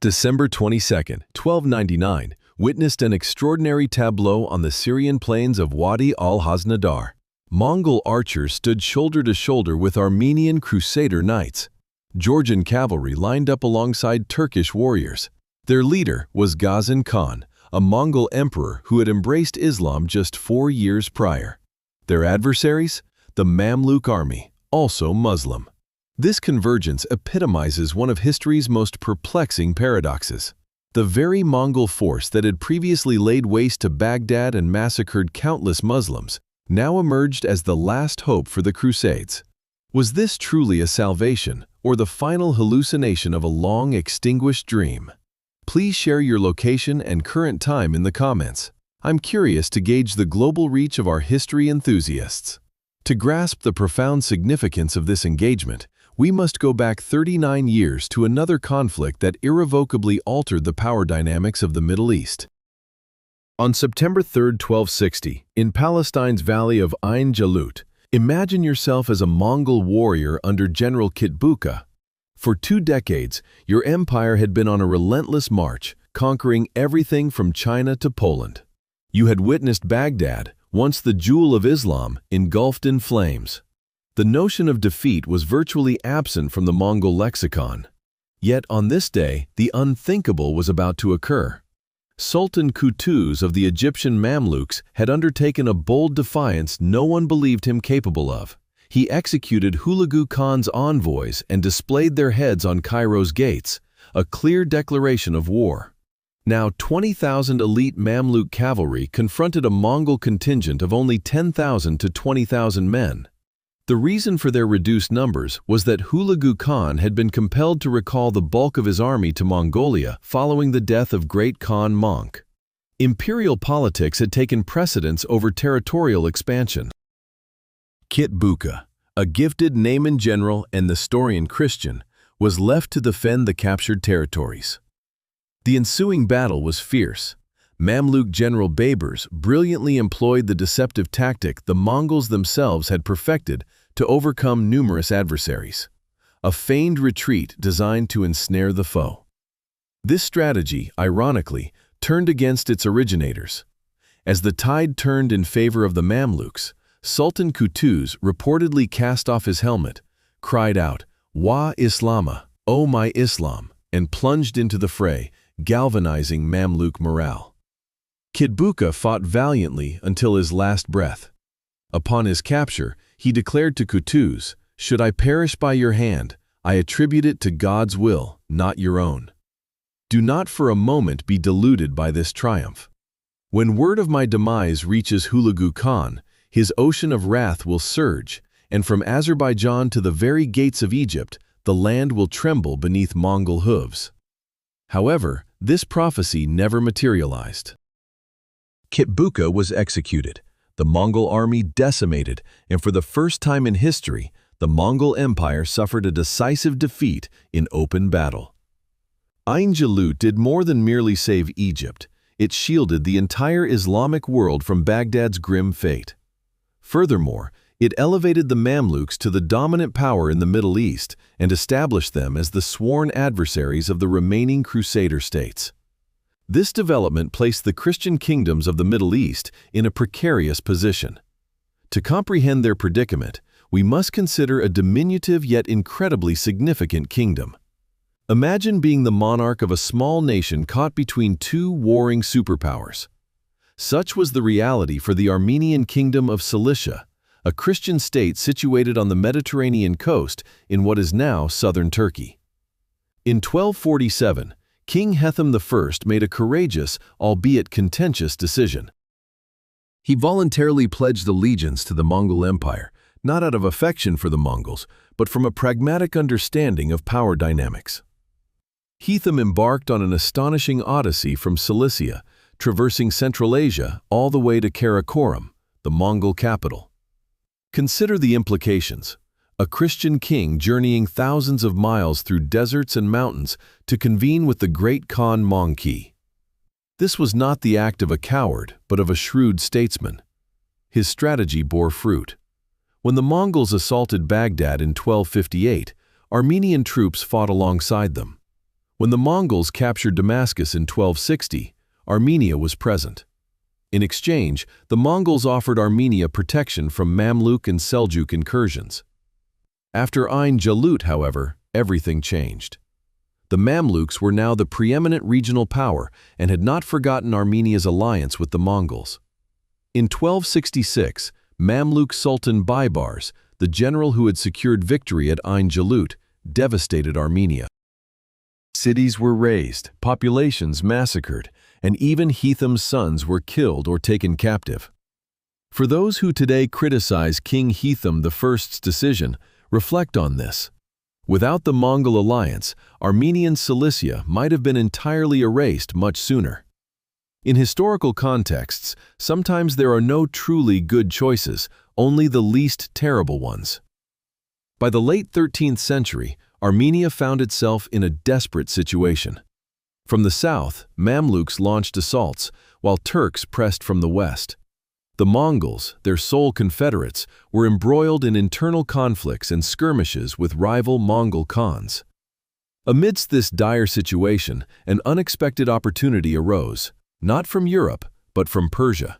December 22, 1299, witnessed an extraordinary tableau on the Syrian plains of Wadi al-Khaznadar. Mongol archers stood shoulder to shoulder with Armenian Crusader knights. Georgian cavalry lined up alongside Turkish warriors. Their leader was Ghazan Khan, a Mongol emperor who had embraced Islam just 4 years prior. Their adversaries? The Mamluk army, also Muslim. This convergence epitomizes one of history's most perplexing paradoxes. The very Mongol force that had previously laid waste to Baghdad and massacred countless Muslims now emerged as the last hope for the Crusades. Was this truly a salvation, or the final hallucination of a long-extinguished dream? Please share your location and current time in the comments. I'm curious to gauge the global reach of our history enthusiasts. To grasp the profound significance of this engagement, we must go back 39 years to another conflict that irrevocably altered the power dynamics of the Middle East. On September 3, 1260, in Palestine's valley of Ain Jalut, imagine yourself as a Mongol warrior under General Kitbuka. For 2 decades, your empire had been on a relentless march, conquering everything from China to Poland. You had witnessed Baghdad, once the jewel of Islam, engulfed in flames. The notion of defeat was virtually absent from the Mongol lexicon. Yet on this day, the unthinkable was about to occur. Sultan Qutuz of the Egyptian Mamluks had undertaken a bold defiance no one believed him capable of. He executed Hulagu Khan's envoys and displayed their heads on Cairo's gates, a clear declaration of war. Now 20,000 elite Mamluk cavalry confronted a Mongol contingent of only 10,000 to 20,000 men. The reason for their reduced numbers was that Hulagu Khan had been compelled to recall the bulk of his army to Mongolia following the death of Great Khan Monk. Imperial politics had taken precedence over territorial expansion. Kitbuka, a gifted Nayman general and Nestorian Christian, was left to defend the captured territories. The ensuing battle was fierce. Mamluk General Babers brilliantly employed the deceptive tactic the Mongols themselves had perfected to overcome numerous adversaries, a feigned retreat designed to ensnare the foe. This strategy, ironically, turned against its originators. As the tide turned in favor of the Mamluks, Sultan Qutuz reportedly cast off his helmet, cried out, "Wa Islama, O my Islam," and plunged into the fray, galvanizing Mamluk morale. Kitbuka fought valiantly until his last breath. Upon his capture, he declared to Qutuz, "Should I perish by your hand, I attribute it to God's will, not your own." Do not for a moment be deluded by this triumph. When word of my demise reaches Hulagu Khan, his ocean of wrath will surge, and from Azerbaijan to the very gates of Egypt, the land will tremble beneath Mongol hooves. However, this prophecy never materialized. Kitbuka was executed, the Mongol army decimated, and for the first time in history, the Mongol Empire suffered a decisive defeat in open battle. Ain Jalut did more than merely save Egypt. It shielded the entire Islamic world from Baghdad's grim fate. Furthermore, it elevated the Mamluks to the dominant power in the Middle East and established them as the sworn adversaries of the remaining Crusader states. This development placed the Christian kingdoms of the Middle East in a precarious position. To comprehend their predicament, we must consider a diminutive yet incredibly significant kingdom. Imagine being the monarch of a small nation caught between 2 warring superpowers. Such was the reality for the Armenian Kingdom of Cilicia, a Christian state situated on the Mediterranean coast in what is now southern Turkey. In 1247, King Hethum I made a courageous, albeit contentious decision. He voluntarily pledged allegiance to the Mongol Empire, not out of affection for the Mongols, but from a pragmatic understanding of power dynamics. Hethum embarked on an astonishing odyssey from Cilicia, traversing Central Asia all the way to Karakorum, the Mongol capital. Consider the implications. A Christian king journeying thousands of miles through deserts and mountains to convene with the great Khan Monki. This was not the act of a coward, but of a shrewd statesman. His strategy bore fruit. When the Mongols assaulted Baghdad in 1258, Armenian troops fought alongside them. When the Mongols captured Damascus in 1260, Armenia was present. In exchange, the Mongols offered Armenia protection from Mamluk and Seljuk incursions. After Ain Jalut, however, everything changed. The Mamluks were now the preeminent regional power and had not forgotten Armenia's alliance with the Mongols. In 1266, Mamluk Sultan Baybars, the general who had secured victory at Ain Jalut, devastated Armenia. Cities were razed, populations massacred, and even Hetham's sons were killed or taken captive. For those who today criticize King Hetham I's decision, reflect on this. Without the Mongol alliance, Armenian Cilicia might have been entirely erased much sooner. In historical contexts, sometimes there are no truly good choices, only the least terrible ones. By the late 13th century, Armenia found itself in a desperate situation. From the south, Mamluks launched assaults, while Turks pressed from the west. The Mongols, their sole confederates, were embroiled in internal conflicts and skirmishes with rival Mongol Khans. Amidst this dire situation, an unexpected opportunity arose, not from Europe, but from Persia.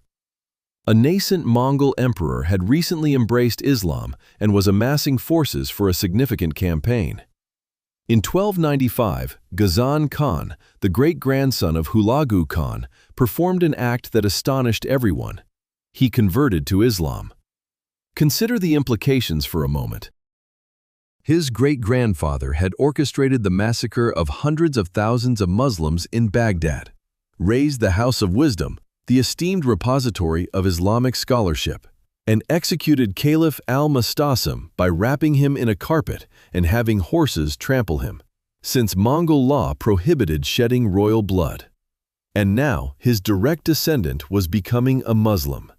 A nascent Mongol emperor had recently embraced Islam and was amassing forces for a significant campaign. In 1295, Ghazan Khan, the great-grandson of Hulagu Khan, performed an act that astonished everyone. He converted to Islam. Consider the implications for a moment. His great-grandfather had orchestrated the massacre of hundreds of thousands of Muslims in Baghdad, raised the House of Wisdom, the esteemed repository of Islamic scholarship, and executed Caliph al-Mustasim by wrapping him in a carpet and having horses trample him, since Mongol law prohibited shedding royal blood. And now his direct descendant was becoming a Muslim.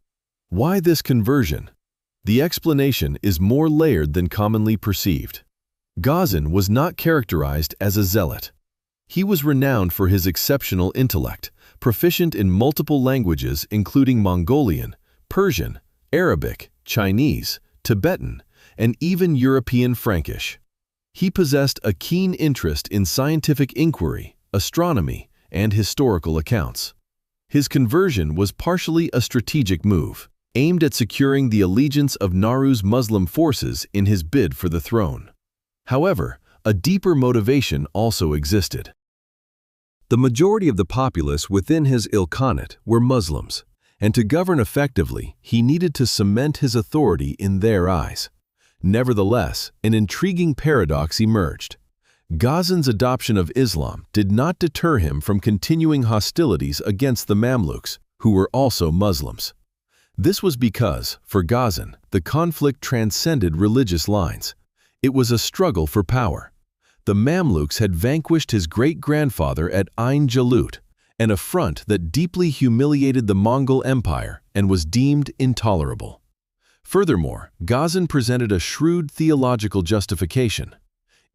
Why this conversion? The explanation is more layered than commonly perceived. Ghazan was not characterized as a zealot. He was renowned for his exceptional intellect, proficient in multiple languages including Mongolian, Persian, Arabic, Chinese, Tibetan, and even European Frankish. He possessed a keen interest in scientific inquiry, astronomy, and historical accounts. His conversion was partially a strategic move, aimed at securing the allegiance of Naru's Muslim forces in his bid for the throne. However, a deeper motivation also existed. The majority of the populace within his ilkhanate were Muslims, and to govern effectively, he needed to cement his authority in their eyes. Nevertheless, an intriguing paradox emerged. Ghazan's adoption of Islam did not deter him from continuing hostilities against the Mamluks, who were also Muslims. This was because, for Ghazan, the conflict transcended religious lines. It was a struggle for power. The Mamluks had vanquished his great-grandfather at Ain Jalut, an affront that deeply humiliated the Mongol Empire and was deemed intolerable. Furthermore, Ghazan presented a shrewd theological justification.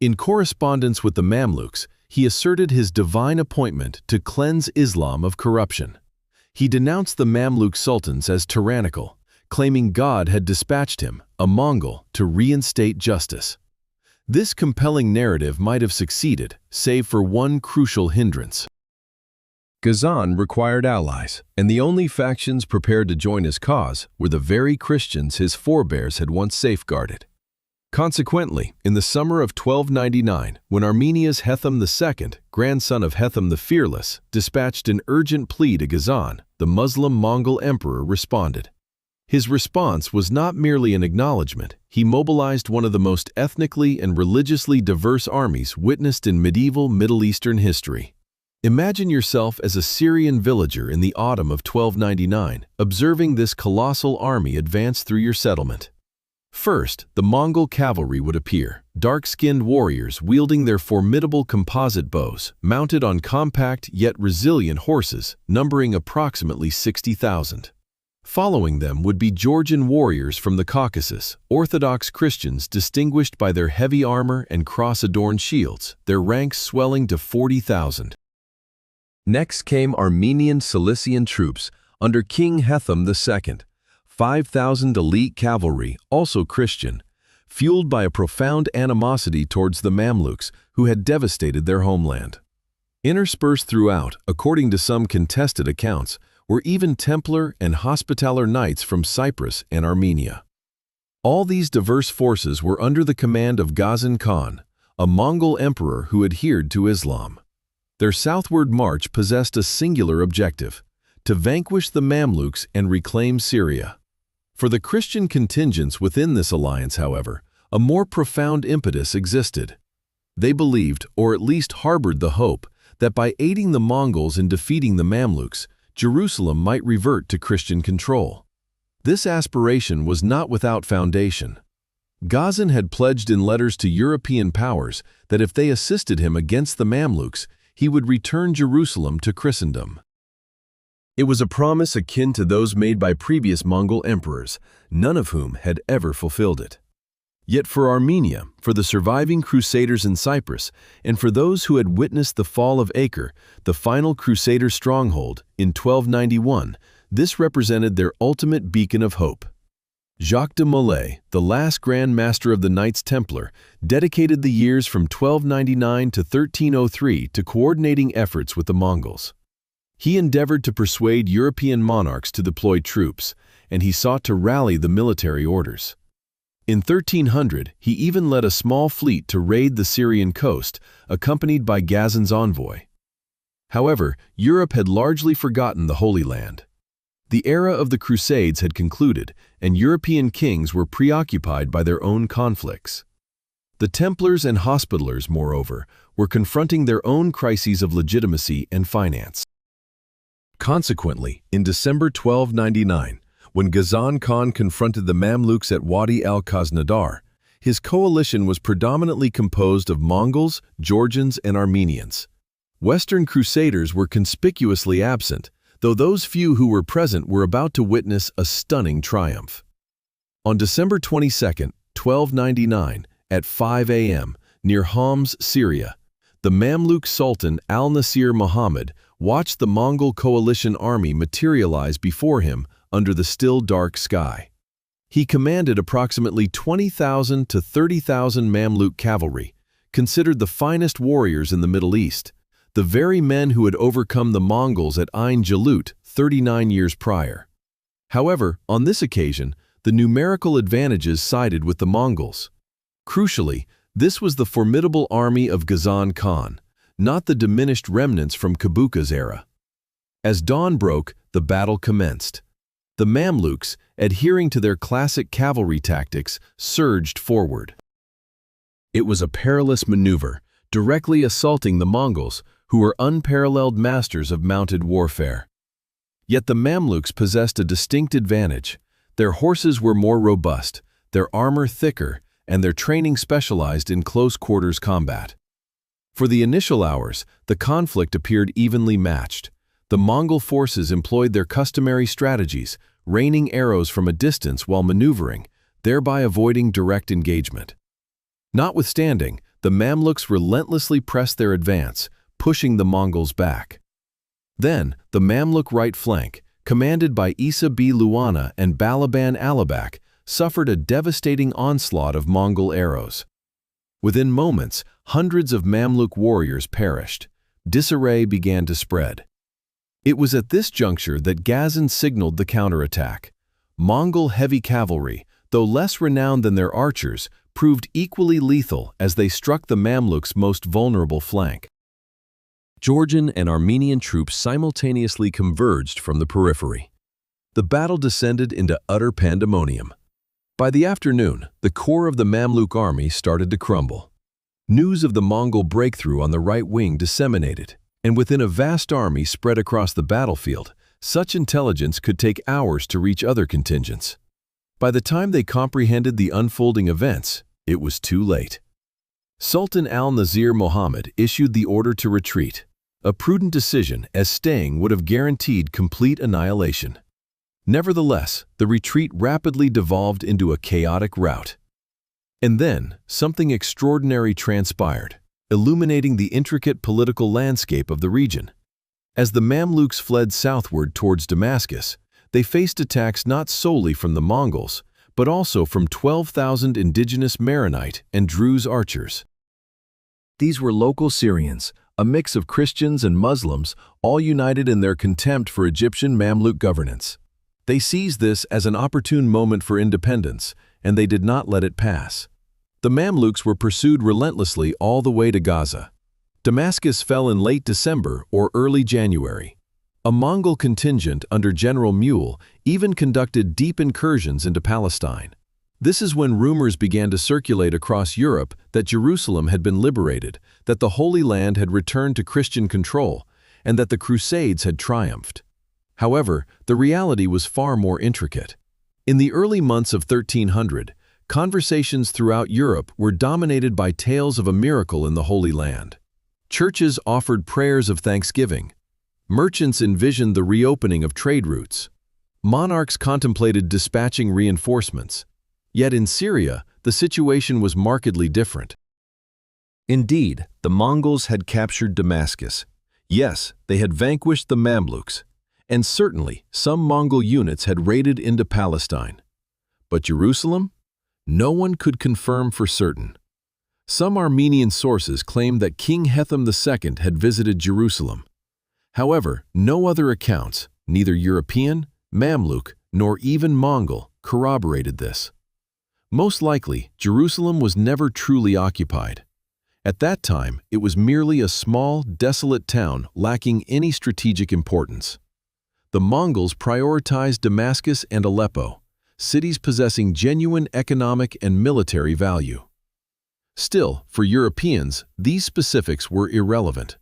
In correspondence with the Mamluks, he asserted his divine appointment to cleanse Islam of corruption. He denounced the Mamluk sultans as tyrannical, claiming God had dispatched him, a Mongol, to reinstate justice. This compelling narrative might have succeeded, save for one crucial hindrance. Ghazan required allies, and the only factions prepared to join his cause were the very Christians his forebears had once safeguarded. Consequently, in the summer of 1299, when Armenia's Hetham II, grandson of Hetham the Fearless, dispatched an urgent plea to Ghazan, the Muslim Mongol emperor responded. His response was not merely an acknowledgement. He mobilized one of the most ethnically and religiously diverse armies witnessed in medieval Middle Eastern history. Imagine yourself as a Syrian villager in the autumn of 1299, observing this colossal army advance through your settlement. First, the Mongol cavalry would appear, dark-skinned warriors wielding their formidable composite bows, mounted on compact yet resilient horses, numbering approximately 60,000. Following them would be Georgian warriors from the Caucasus, Orthodox Christians distinguished by their heavy armor and cross-adorned shields, their ranks swelling to 40,000. Next came Armenian Cilician troops under King Hetham II, 5,000 elite cavalry, also Christian, fueled by a profound animosity towards the Mamluks who had devastated their homeland. Interspersed throughout, according to some contested accounts, were even Templar and Hospitaller knights from Cyprus and Armenia. All these diverse forces were under the command of Ghazan Khan, a Mongol emperor who adhered to Islam. Their southward march possessed a singular objective: to vanquish the Mamluks and reclaim Syria. For the Christian contingents within this alliance, however, a more profound impetus existed. They believed, or at least harbored the hope, that by aiding the Mongols in defeating the Mamluks, Jerusalem might revert to Christian control. This aspiration was not without foundation. Ghazan had pledged in letters to European powers that if they assisted him against the Mamluks, he would return Jerusalem to Christendom. It was a promise akin to those made by previous Mongol emperors, none of whom had ever fulfilled it. Yet for Armenia, for the surviving Crusaders in Cyprus, and for those who had witnessed the fall of Acre, the final Crusader stronghold, in 1291, this represented their ultimate beacon of hope. Jacques de Molay, the last Grand Master of the Knights Templar, dedicated the years from 1299 to 1303 to coordinating efforts with the Mongols. He endeavored to persuade European monarchs to deploy troops, and he sought to rally the military orders. In 1300, he even led a small fleet to raid the Syrian coast, accompanied by Ghazan's envoy. However, Europe had largely forgotten the Holy Land. The era of the Crusades had concluded, and European kings were preoccupied by their own conflicts. The Templars and Hospitallers, moreover, were confronting their own crises of legitimacy and finance. Consequently, in December 1299, when Ghazan Khan confronted the Mamluks at Wadi al-Khaznadar, his coalition was predominantly composed of Mongols, Georgians, and Armenians. Western Crusaders were conspicuously absent, though those few who were present were about to witness a stunning triumph. On December 22, 1299, at 5 a.m., near Homs, Syria, the Mamluk Sultan al-Nasir Muhammad watched the Mongol coalition army materialize before him under the still dark sky. He commanded approximately 20,000 to 30,000 Mamluk cavalry, considered the finest warriors in the Middle East, the very men who had overcome the Mongols at Ain Jalut 39 years prior. However, on this occasion, the numerical advantages sided with the Mongols. Crucially, this was the formidable army of Ghazan Khan, not the diminished remnants from Kabuka's era. As dawn broke, the battle commenced. The Mamluks, adhering to their classic cavalry tactics, surged forward. It was a perilous maneuver, directly assaulting the Mongols, who were unparalleled masters of mounted warfare. Yet the Mamluks possessed a distinct advantage. Their horses were more robust, their armor thicker, and their training specialized in close-quarters combat. For the initial hours, the conflict appeared evenly matched. The Mongol forces employed their customary strategies, raining arrows from a distance while maneuvering, thereby avoiding direct engagement. Notwithstanding, the Mamluks relentlessly pressed their advance, pushing the Mongols back. Then, the Mamluk right flank, commanded by Isa B. Luana and Balaban Alabak, suffered a devastating onslaught of Mongol arrows. Within moments, hundreds of Mamluk warriors perished. Disarray began to spread. It was at this juncture that Ghazan signaled the counterattack. Mongol heavy cavalry, though less renowned than their archers, proved equally lethal as they struck the Mamluks' most vulnerable flank. Georgian and Armenian troops simultaneously converged from the periphery. The battle descended into utter pandemonium. By the afternoon, the core of the Mamluk army started to crumble. News of the Mongol breakthrough on the right wing disseminated, and within a vast army spread across the battlefield, such intelligence could take hours to reach other contingents. By the time they comprehended the unfolding events, it was too late. Sultan al-Nasir Muhammad issued the order to retreat, a prudent decision as staying would have guaranteed complete annihilation. Nevertheless, the retreat rapidly devolved into a chaotic rout. And then, something extraordinary transpired, illuminating the intricate political landscape of the region. As the Mamluks fled southward towards Damascus, they faced attacks not solely from the Mongols, but also from 12,000 indigenous Maronite and Druze archers. These were local Syrians, a mix of Christians and Muslims, all united in their contempt for Egyptian Mamluk governance. They seized this as an opportune moment for independence, and they did not let it pass. The Mamluks were pursued relentlessly all the way to Gaza. Damascus fell in late December or early January. A Mongol contingent under General Mule even conducted deep incursions into Palestine. This is when rumors began to circulate across Europe that Jerusalem had been liberated, that the Holy Land had returned to Christian control, and that the Crusades had triumphed. However, the reality was far more intricate. In the early months of 1300, conversations throughout Europe were dominated by tales of a miracle in the Holy Land. Churches offered prayers of thanksgiving. Merchants envisioned the reopening of trade routes. Monarchs contemplated dispatching reinforcements. Yet in Syria, the situation was markedly different. Indeed, the Mongols had captured Damascus. Yes, they had vanquished the Mamluks, and certainly some Mongol units had raided into Palestine. But Jerusalem? No one could confirm for certain. Some Armenian sources claim that King Hethum II had visited Jerusalem. However, no other accounts, neither European, Mamluk, nor even Mongol, corroborated this. Most likely, Jerusalem was never truly occupied. At that time, it was merely a small, desolate town lacking any strategic importance. The Mongols prioritized Damascus and Aleppo, cities possessing genuine economic and military value. Still, for Europeans, these specifics were irrelevant.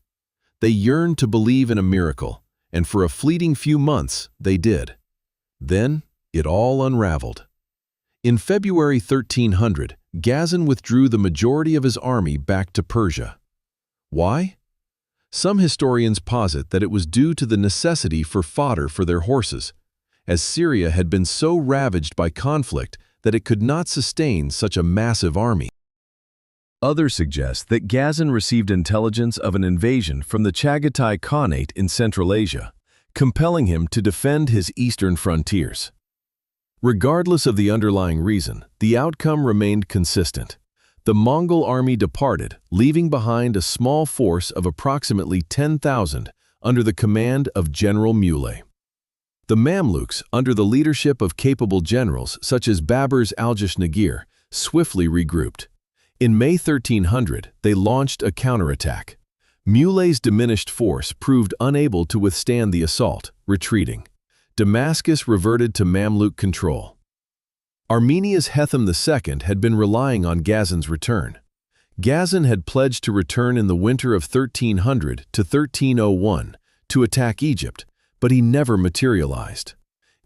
They yearned to believe in a miracle, and for a fleeting few months, they did. Then, it all unraveled. In February 1300, Ghazan withdrew the majority of his army back to Persia. Why? Some historians posit that it was due to the necessity for fodder for their horses, as Syria had been so ravaged by conflict that it could not sustain such a massive army. Others suggest that Ghazan received intelligence of an invasion from the Chagatai Khanate in Central Asia, compelling him to defend his eastern frontiers. Regardless of the underlying reason, the outcome remained consistent. The Mongol army departed, leaving behind a small force of approximately 10,000 under the command of General Mule. The Mamluks, under the leadership of capable generals such as Babur's al-Khaznadar, swiftly regrouped. In May 1300, they launched a counterattack. Mule's diminished force proved unable to withstand the assault, retreating. Damascus reverted to Mamluk control. Armenia's Hethum II had been relying on Ghazan's return. Ghazan had pledged to return in the winter of 1300 to 1301 to attack Egypt, but he never materialized.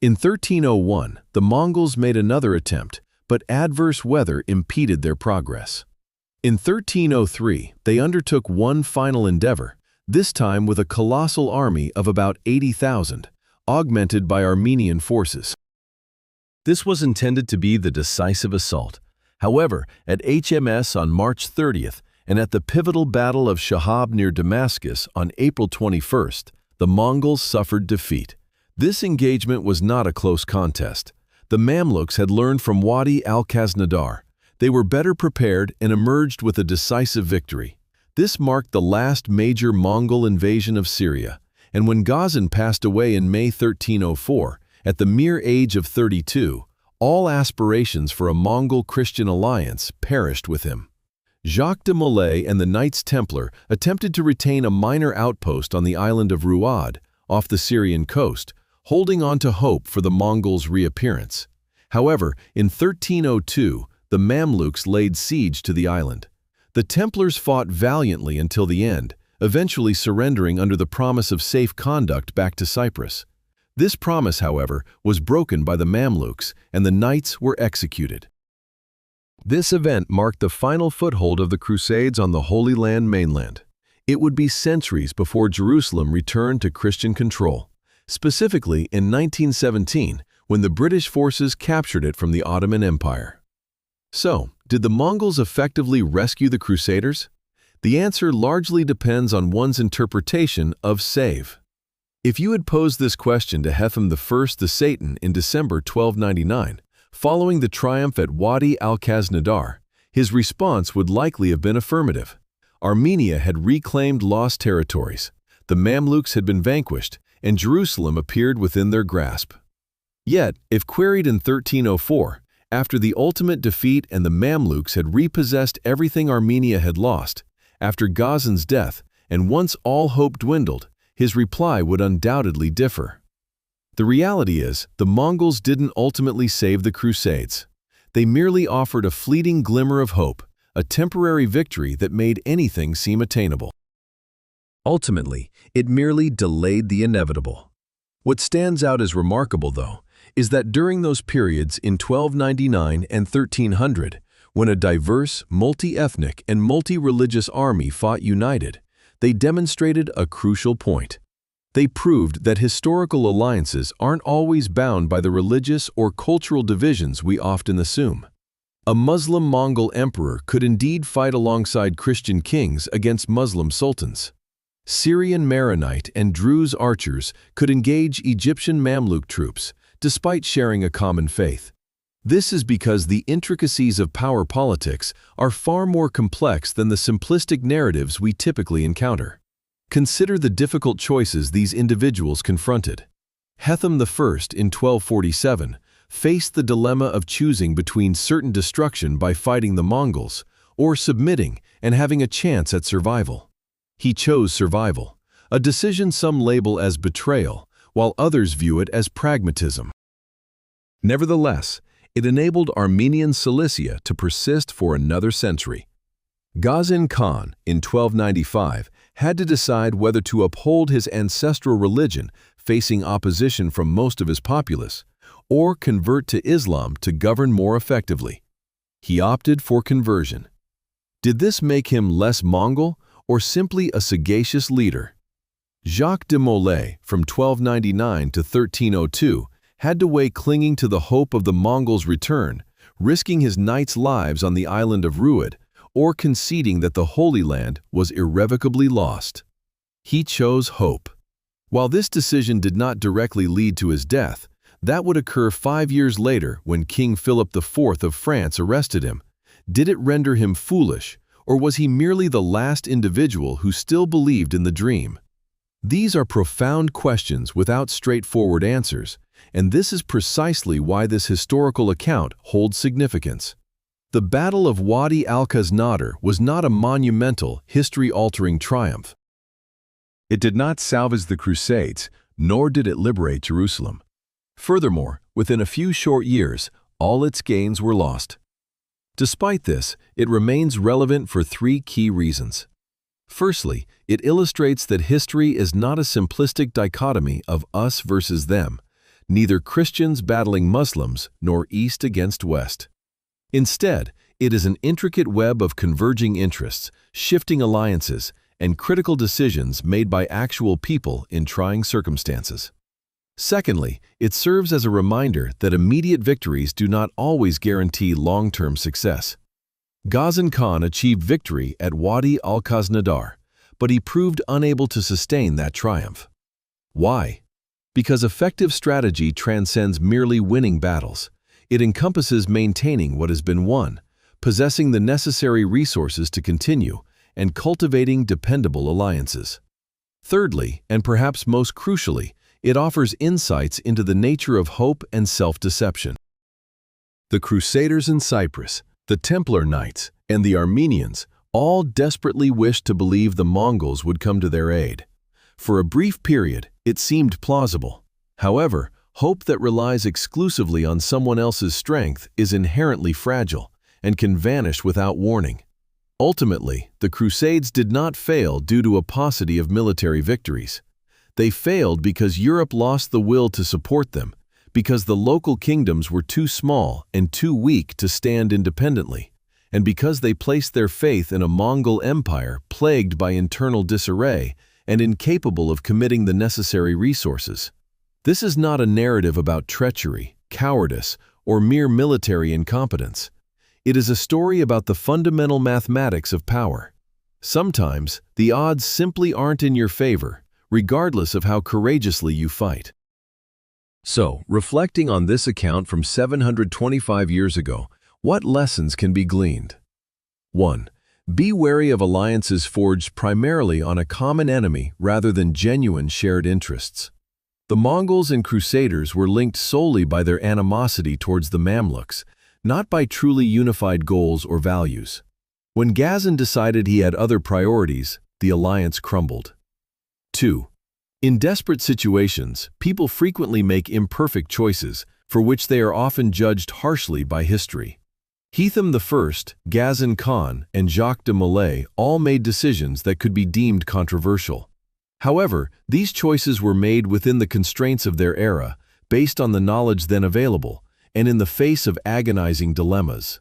In 1301, the Mongols made another attempt, but adverse weather impeded their progress. In 1303, they undertook one final endeavor, this time with a colossal army of about 80,000, augmented by Armenian forces. This was intended to be the decisive assault. However, at HMS on March 30th and at the pivotal Battle of Shahab near Damascus on April 21st, the Mongols suffered defeat. This engagement was not a close contest. The Mamluks had learned from Wadi al-Khaznadar. They were better prepared and emerged with a decisive victory. This marked the last major Mongol invasion of Syria, and when Ghazan passed away in May 1304, at the mere age of 32, all aspirations for a Mongol-Christian alliance perished with him. Jacques de Molay and the Knights Templar attempted to retain a minor outpost on the island of Ruad, off the Syrian coast, holding on to hope for the Mongols' reappearance. However, in 1302, the Mamluks laid siege to the island. The Templars fought valiantly until the end, eventually surrendering under the promise of safe conduct back to Cyprus. This promise, however, was broken by the Mamluks, and the knights were executed. This event marked the final foothold of the Crusades on the Holy Land mainland. It would be centuries before Jerusalem returned to Christian control, specifically in 1917, when the British forces captured it from the Ottoman Empire. So, did the Mongols effectively rescue the Crusaders? The answer largely depends on one's interpretation of save. If you had posed this question to Hethum I the Satan in December 1299, following the triumph at Wadi al-Khaznadar, his response would likely have been affirmative. Armenia had reclaimed lost territories, the Mamluks had been vanquished, and Jerusalem appeared within their grasp. Yet, if queried in 1304, after the ultimate defeat and the Mamluks had repossessed everything Armenia had lost, after Ghazan's death, and once all hope dwindled, his reply would undoubtedly differ. The reality is, the Mongols didn't ultimately save the Crusades. They merely offered a fleeting glimmer of hope, a temporary victory that made anything seem attainable. Ultimately, it merely delayed the inevitable. What stands out as remarkable, though, is that during those periods in 1299 and 1300, when a diverse, multi-ethnic, and multi-religious army fought united, they demonstrated a crucial point. They proved that historical alliances aren't always bound by the religious or cultural divisions we often assume. A Muslim Mongol emperor could indeed fight alongside Christian kings against Muslim sultans. Syrian Maronite and Druze archers could engage Egyptian Mamluk troops, despite sharing a common faith. This is because the intricacies of power politics are far more complex than the simplistic narratives we typically encounter. Consider the difficult choices these individuals confronted. Hethum I in 1247 faced the dilemma of choosing between certain destruction by fighting the Mongols or submitting and having a chance at survival. He chose survival, a decision some label as betrayal, while others view it as pragmatism. Nevertheless, it enabled Armenian Cilicia to persist for another century. Ghazan Khan, in 1295, had to decide whether to uphold his ancestral religion, facing opposition from most of his populace, or convert to Islam to govern more effectively. He opted for conversion. Did this make him less Mongol, or simply a sagacious leader? Jacques de Molay, from 1299 to 1302, had to weigh clinging to the hope of the Mongols' return, risking his knights' lives on the island of Rued, or conceding that the Holy Land was irrevocably lost. He chose hope. While this decision did not directly lead to his death, that would occur 5 years later when King Philip IV of France arrested him. Did it render him foolish, or was he merely the last individual who still believed in the dream? These are profound questions without straightforward answers, and this is precisely why this historical account holds significance. The Battle of Wadi al-Khaznadar was not a monumental, history-altering triumph. It did not salvage the Crusades, nor did it liberate Jerusalem. Furthermore, within a few short years, all its gains were lost. Despite this, it remains relevant for 3 key reasons. Firstly, it illustrates that history is not a simplistic dichotomy of us versus them, neither Christians battling Muslims nor East against West. Instead, it is an intricate web of converging interests, shifting alliances, and critical decisions made by actual people in trying circumstances. Secondly, it serves as a reminder that immediate victories do not always guarantee long-term success. Ghazan Khan achieved victory at Wadi al-Khaznadar, but he proved unable to sustain that triumph. Why? Because effective strategy transcends merely winning battles. It encompasses maintaining what has been won, possessing the necessary resources to continue, and cultivating dependable alliances. Thirdly, and perhaps most crucially, it offers insights into the nature of hope and self-deception. The Crusaders in Cyprus, the Templar Knights, and the Armenians all desperately wished to believe the Mongols would come to their aid. For a brief period, it seemed plausible. However, hope that relies exclusively on someone else's strength is inherently fragile and can vanish without warning. Ultimately, the Crusades did not fail due to a paucity of military victories. They failed because Europe lost the will to support them, because the local kingdoms were too small and too weak to stand independently, and because they placed their faith in a Mongol empire plagued by internal disarray and incapable of committing the necessary resources. This is not a narrative about treachery, cowardice, or mere military incompetence. It is a story about the fundamental mathematics of power. Sometimes, the odds simply aren't in your favor, regardless of how courageously you fight. So, reflecting on this account from 725 years ago, what lessons can be gleaned? 1. Be wary of alliances forged primarily on a common enemy rather than genuine shared interests. The Mongols and Crusaders were linked solely by their animosity towards the Mamluks, not by truly unified goals or values. When Ghazan decided he had other priorities, the alliance crumbled. 2. In desperate situations, people frequently make imperfect choices, for which they are often judged harshly by history. Hethum I, Ghazan Khan, and Jacques de Molay all made decisions that could be deemed controversial. However, these choices were made within the constraints of their era, based on the knowledge then available, and in the face of agonizing dilemmas.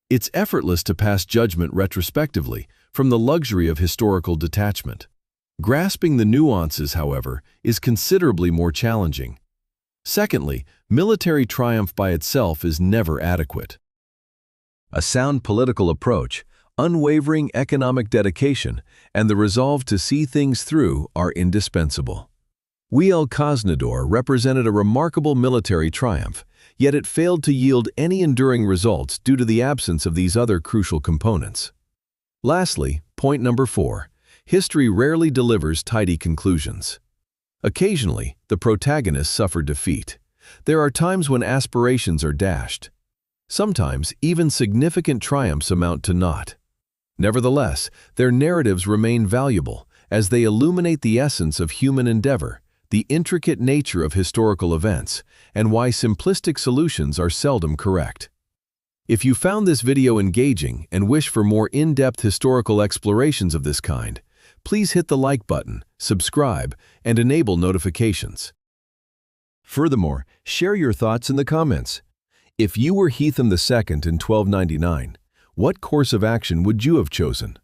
It's effortless to pass judgment retrospectively, from the luxury of historical detachment. Grasping the nuances, however, is considerably more challenging. Secondly, military triumph by itself is never adequate. A sound political approach, unwavering economic dedication, and the resolve to see things through are indispensable. Al-Khaznadar represented a remarkable military triumph, yet it failed to yield any enduring results due to the absence of these other crucial components. Lastly, point number 4, history rarely delivers tidy conclusions. Occasionally, the protagonist suffered defeat. There are times when aspirations are dashed. Sometimes, even significant triumphs amount to naught. Nevertheless, their narratives remain valuable, as they illuminate the essence of human endeavor, the intricate nature of historical events, and why simplistic solutions are seldom correct. If you found this video engaging and wish for more in-depth historical explorations of this kind, please hit the like button, subscribe, and enable notifications. Furthermore, share your thoughts in the comments. If you were Hethum II in 1299, what course of action would you have chosen?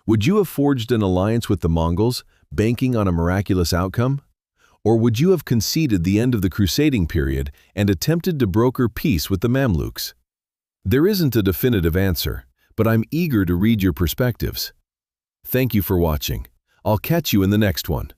Would you have forged an alliance with the Mongols, banking on a miraculous outcome? Or would you have conceded the end of the crusading period and attempted to broker peace with the Mamluks? There isn't a definitive answer, but I'm eager to read your perspectives. Thank you for watching. I'll catch you in the next one.